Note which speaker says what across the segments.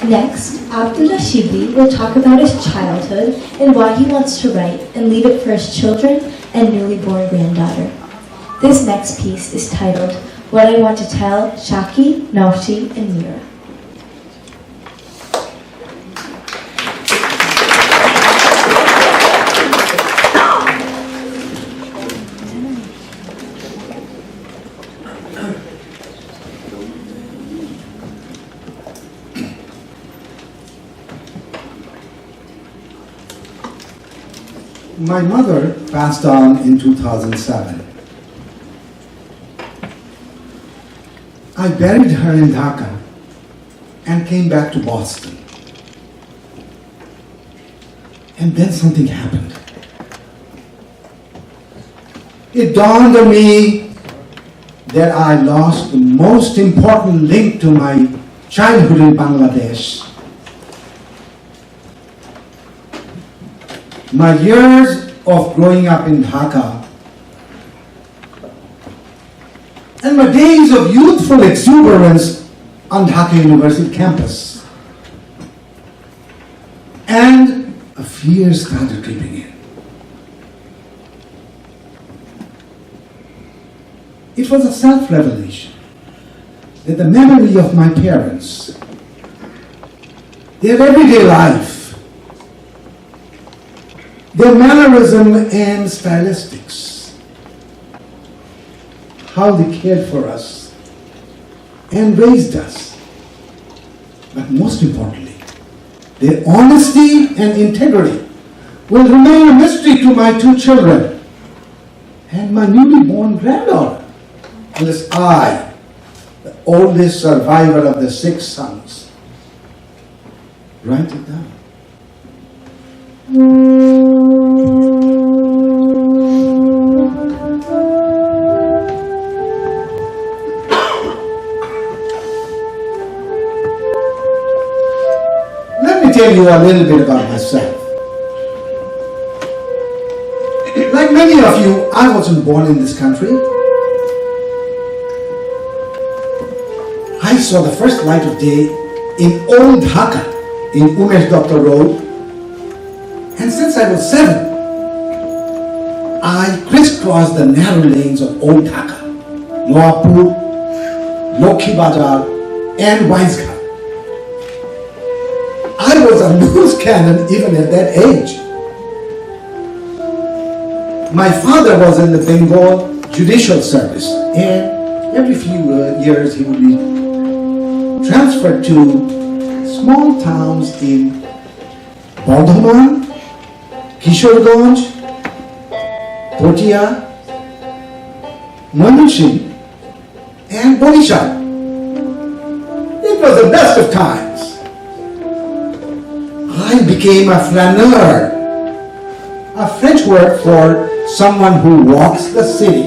Speaker 1: Next, Abdullah Shibli will talk about his childhood and why he wants to write and leave it for his children and newly born granddaughter. This next piece is titled, What I Want to Tell Shaki, Naughty, and Mira.
Speaker 2: My mother passed on in 2007. I buried her in Dhaka and came back to Boston. And then something happened. It dawned on me that I lost the most important link to my childhood in Bangladesh. My years of growing up in Dhaka and my days of youthful exuberance on Dhaka University campus. And a fear started creeping in. It was a self-revelation that the memory of my parents, their everyday life, their mannerism and stylistics, how they cared for us and raised us, but most importantly, their honesty and integrity will remain a mystery to my two children and my newly born granddaughter, unless I, the oldest survivor of the 6 sons, write it down. Let me tell you a little bit about myself. Like many of you, I wasn't born in this country. I saw the first light of day in Old Dhaka in Umesh Doctor Road. And since I was 7, I crisscrossed the narrow lanes of Old Dhaka, Noapur, Lokhi Bazar, and Wisegar. I was a loose cannon even at that age. My father was in the Bengal Judicial Service, and every few years he would be transferred to small towns in Bardhaman, Kishoreganj, Potia, Manushing, and Borisha. It was the best of times. I became a flaneur, a French word for someone who walks the city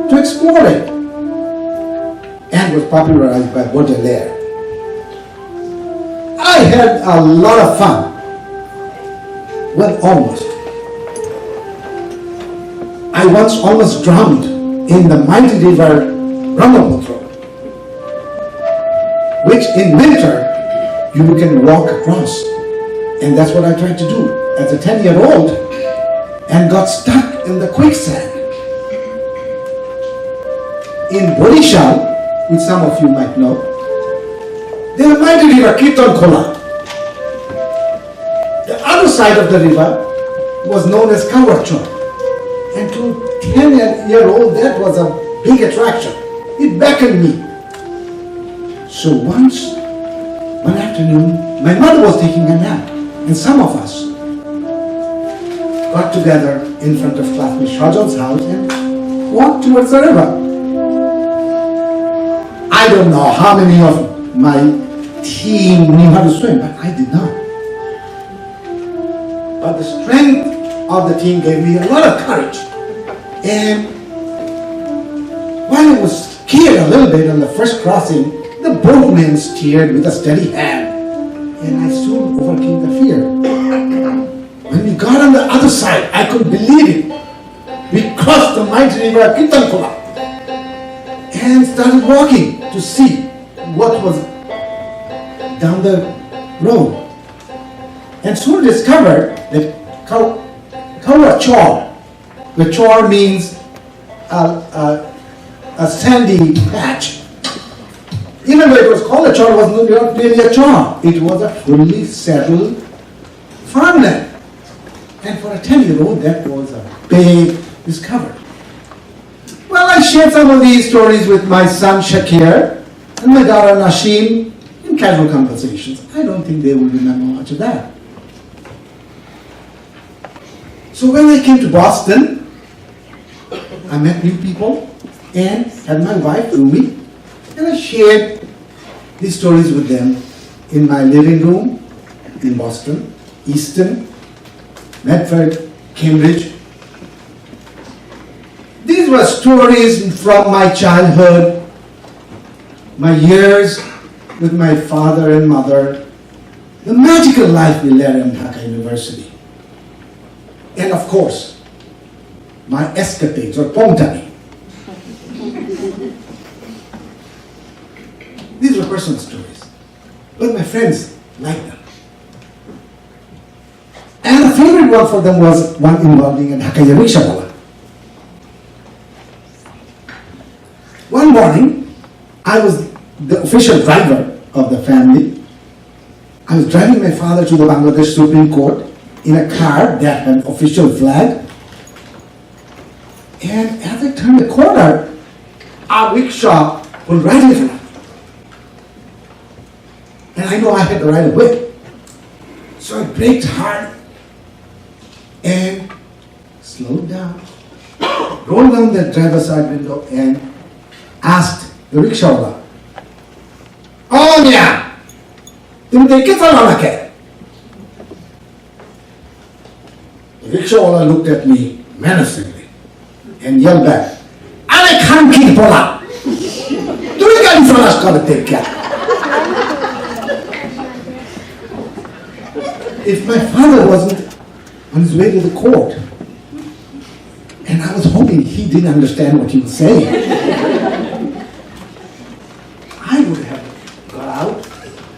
Speaker 2: to explore it, and was popularized by Baudelaire. I had a lot of fun. Well, almost. I once almost drowned in the mighty river Brahmaputra, which in winter you can walk across. And that's what I tried to do as a 10-year-old and got stuck in the quicksand. In Borisha, which some of you might know, there's a mighty river, Kirtan Khola. The other side of the river was known as Kawarchor. And to a 10-year-old, that was a big attraction. It beckoned me. So one afternoon, my mother was taking a nap, and some of us got together in front of classmate Shajal's house and walked towards the river. I don't know how many of my team knew how to swim, but I did not. But the strength of the team gave me a lot of courage. And while I was scared a little bit on the first crossing, the boatman steered with a steady hand, and I soon overcame the fear. When we got on the other side, I couldn't believe it. We crossed the mighty river Kitankola and started walking to see what was down the road and soon discovered that cow was chore. The chore means a sandy patch. Even though it was called a chore, it was not really a chore. It was a fully settled farmland. And for a 10-year-old, that was a big discovery. Well, I shared some of these stories with my son Shakir and my daughter Nasheen in casual conversations. I don't think they will remember much of that. So when I came to Boston, I met new people and had my wife with me, and I shared these stories with them in my living room in Boston, Easton, Medford, Cambridge. These were stories from my childhood, my years with my father and mother, the magical life we led in Dhaka University, and of course, my escapades or pongtani. These were personal stories, but my friends liked them. And a favorite one for them was one involving a Dhaka rickshaw. One morning, I was the official driver of the family. I was driving my father to the Bangladesh Supreme Court in a car that had an official flag. And as I turned the corner, our rickshaw pulled right in front of me. And I know I had the right of way. So I braked hard and slowed down, rolled down the driver's side window and asked the rickshaw, "Oh yeah, तुम देखे चलाना क्या?" The rickshaw looked at me menacingly and yelled back, "अरे खानखीर बोला, तुम्हें गाड़ी फलाश करते क्या?" If my father wasn't on his way to the court, and I was hoping he didn't understand what he was saying, I would have got out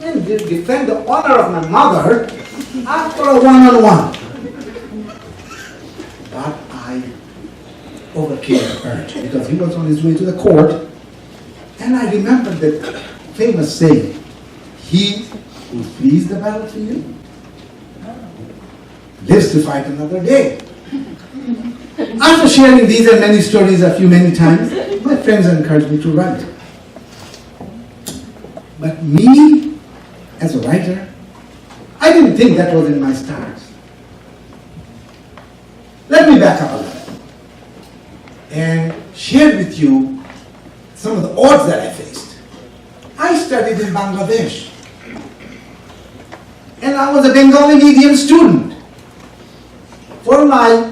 Speaker 2: and defend the honor of my mother after a one-on-one. But I overcame the urge because he was on his way to the court, and I remembered the famous saying, "He who flees the battlefield lives to fight another day." After sharing these and many stories many times, my friends encouraged me to write. But me, as a writer, I didn't think that was in my stars. Let me back up a little and share with you some of the odds that I faced. I studied in Bangladesh, and I was a Bengali medium student. For my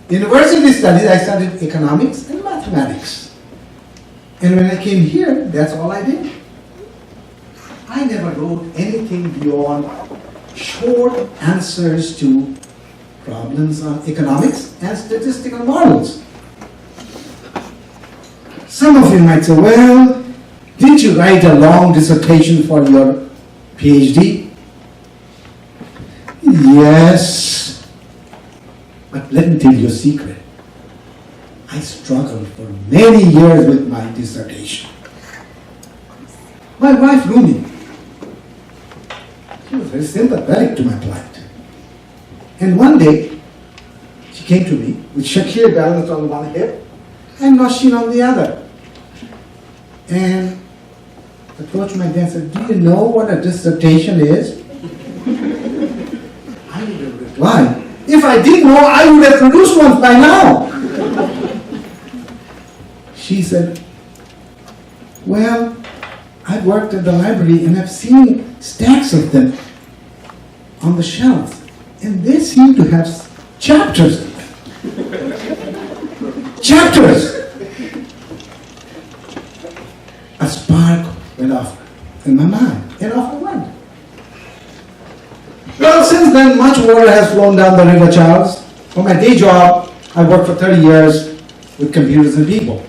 Speaker 2: university studies, I studied economics and mathematics. And when I came here, that's all I did. I never wrote anything beyond short answers to problems on economics and statistical models. Some of you might say, "Well, didn't you write a long dissertation for your PhD?" Yes, but let me tell you a secret. I struggled for many years with my dissertation. My wife, Rumi, she was very sympathetic to my plight. And one day, she came to me with Shakir balanced on one hip and Nasheen on the other. And approached my dad and said, "Do you know what a dissertation is?" I would have replied, "If I did know, I would have produced one by now." She said, "Well, I've worked at the library and I've seen stacks of them on the shelves, and they seem to have chapters in them." Chapters! A spark went off in my mind, and off I went. Well, since then, much water has flown down the River Charles. For my day job, I worked for 30 years with computers and people.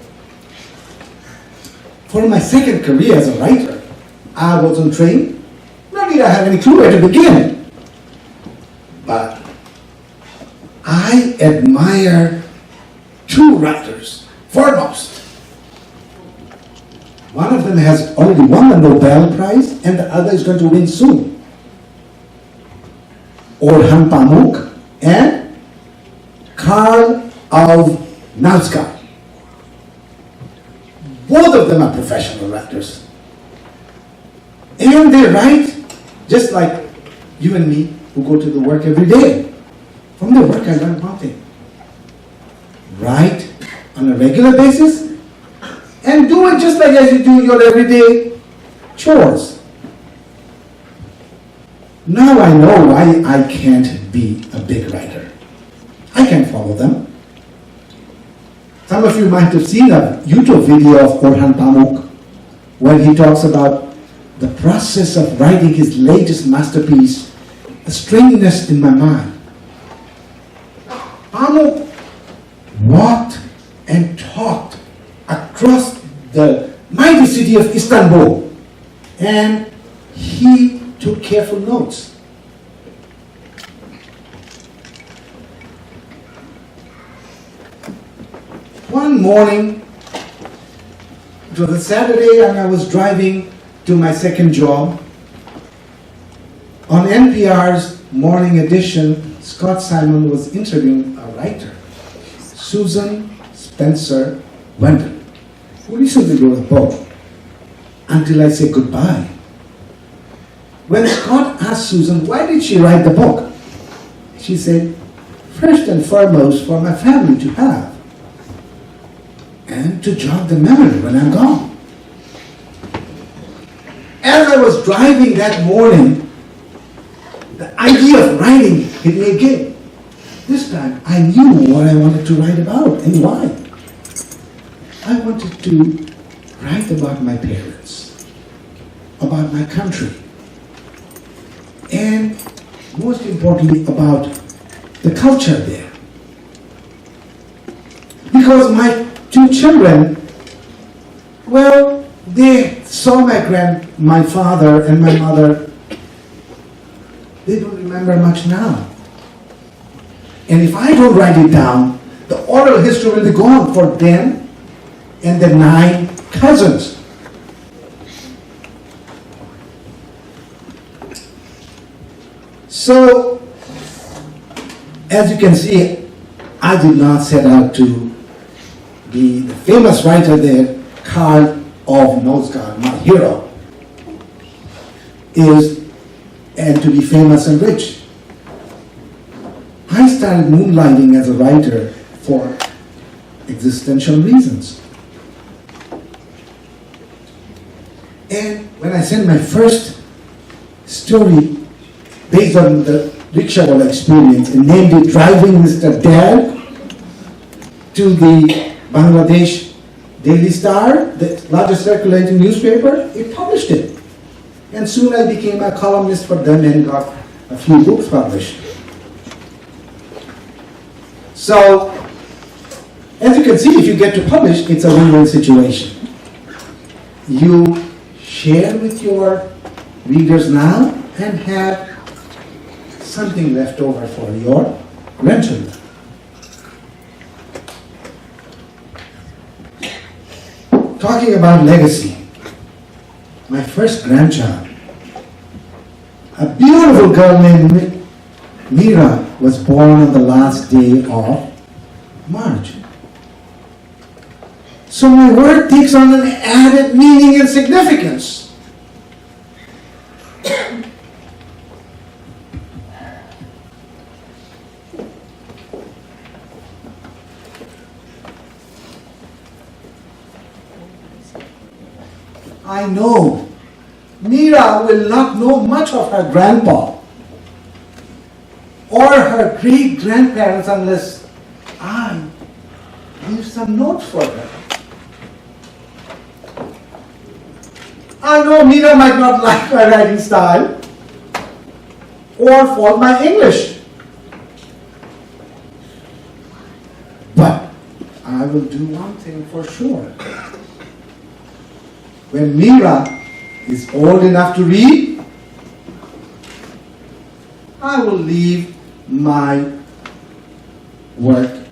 Speaker 2: For my second career as a writer, I wasn't trained, nor did I have any clue where to begin. But I admire two writers, foremost. One of them has already won the Nobel Prize, and the other is going to win soon. Orhan Pamuk and Karl of Nausgaard. Both of them are professional writers. And they write just like you and me who go to the work every day. From their work I learn one thing. Write on a regular basis and do it just like as you do your everyday chores. Now I know why I can't be a big writer. I can't follow them. Some of you might have seen a YouTube video of Orhan Pamuk when he talks about the process of writing his latest masterpiece, A Strangeness in My Mind. Pamuk walked and talked across the mighty city of Istanbul, and he took careful notes. One morning, it was a Saturday, and I was driving to my second job. On NPR's Morning Edition, Scott Simon was interviewing a writer, Susan Spencer Wendell, who recently wrote a book, Until I Say Goodbye. When Scott asked Susan, why did she write the book? She said, first and foremost, for my family to have, and to jog the memory when I'm gone. As I was driving that morning, the idea of writing hit me again. This time, I knew what I wanted to write about and why. I wanted to write about my parents, about my country, and most importantly, about the culture there. Because my two children, well, they saw my father and my mother. They don't remember much now. And if I don't write it down, the oral history will be gone for them and their 9 cousins. So, as you can see, I did not set out to be the famous writer there. Karl of Nausgaard, my hero, and to be famous and rich. I started moonlighting as a writer for existential reasons. And when I sent my first story based on the rickshaw experience and named it Driving Mr. Dad to the Bangladesh Daily Star, the largest circulating newspaper, it published it. And soon I became a columnist for them and got a few books published. So, as you can see, if you get to publish, it's a win-win situation. You share with your readers now and have something left over for your grandchildren. Talking about legacy, my first grandchild, a beautiful girl named Mira, was born on the last day of March. So my word takes on an added meaning and significance. I know Mira will not know much of her grandpa or her great-grandparents unless I leave some notes for her. I know Mira might not like my writing style or fault my English, but I will do one thing for sure. When Mira is old enough to read, I will leave my work